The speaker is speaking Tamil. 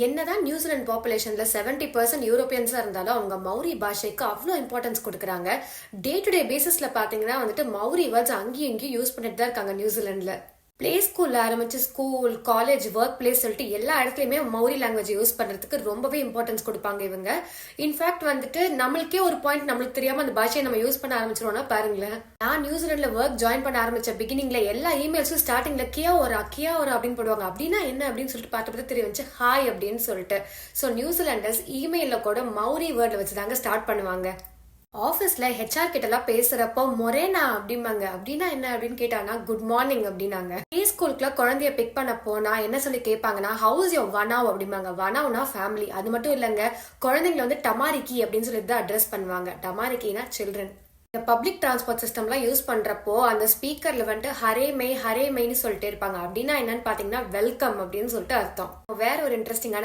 என்னதான் நியூசிலாந்து பாப்புலேஷன்ல 70% யூரோப்பியன்ஸா இருந்தாலும் அவங்க மௌரி பாஷைக்கு அவ்வளோ இம்பார்ட்டன்ஸ் கொடுக்குறாங்க. டே டு டே பேசிஸ்ல பாத்தீங்கன்னா வந்துட்டு மௌரி வேர்ட்ஸ் அங்கேயும் இங்கேயும் யூஸ் பண்ணிட்டு தான் இருக்காங்க நியூசிலாந்துல. பிளே ஸ்கூல்ல ஆரம்பிச்சு ஸ்கூல், காலேஜ், ஒர்க் பிளேஸ் சொல்லிட்டு எல்லா இடத்துலயுமே மௌரி லாங்குவேஜ் யூஸ் பண்றதுக்கு ரொம்பவே இம்பார்ட்டன்ஸ் கொடுப்பாங்க இவங்க. இன்ஃபேக்ட் வந்துட்டு நம்மளுக்கே ஒரு பாயிண்ட் நம்மளுக்கு தெரியாம அந்த பாஷையை நம்ம யூஸ் பண்ண ஆரம்பிச்சிருவோம்னா பாருங்களேன். நான் நியூசிலாந்துல ஒர்க் ஜாயின் பண்ண ஆரம்பிச்ச பிகினிங்ல எல்லா இமெயில்ஸும் ஸ்டார்டிங்ல கியா ஒரு அப்படின்னு போடுவாங்க. அப்படின்னா என்ன அப்படின்னு சொல்லிட்டு பார்த்து தெரிய வந்துச்சு ஹாய் அப்படின்னு சொல்லிட்டு. ஸோ நியூசிலாண்டர்ஸ் இமெயில கூட மௌரி வேர்ட்ல வச்சுதாங்க ஸ்டார்ட் பண்ணுவாங்க. ஆஃபீஸ்ல ஹெச்ஆர் கிட்ட எல்லாம் பேசுறப்போ மொரேனா அப்படிம்பாங்க. அப்படின்னா என்ன அப்படின்னு கேட்டானா குட் மார்னிங் அப்படின்னாங்க. ப்ரீ ஸ்கூலுக்குள்ள குழந்தைய பிக் பண்ண போனா என்ன சொல்லி கேட்பாங்கன்னா ஹவுஸ் யோர் வனாவ் அப்படிம்பாங்க. வனாவ்னா ஃபேமிலி. அது மட்டும் இல்லைங்க, குழந்தைங்களை வந்து டமாரிக்கி அப்படின்னு சொல்லிட்டு தான் அட்ரஸ் பண்ணுவாங்க. டமாரிக்கினா சில்ட்ரன். பப்ளிக் டிரான்ஸ்போர்ட் சிஸ்டம்லாம் யூஸ் பண்றப்போ அந்த ஸ்பீக்கர்ல வந்துட்டு ஹரே மெய்னு சொல்லிட்டு இருப்பாங்க. அப்படின்னா என்னன்னு பாத்தீங்கன்னா வெல்கம் அப்படின்னு சொல்லிட்டு அர்த்தம். வேற ஒரு இன்ட்ரெஸ்டிங்கான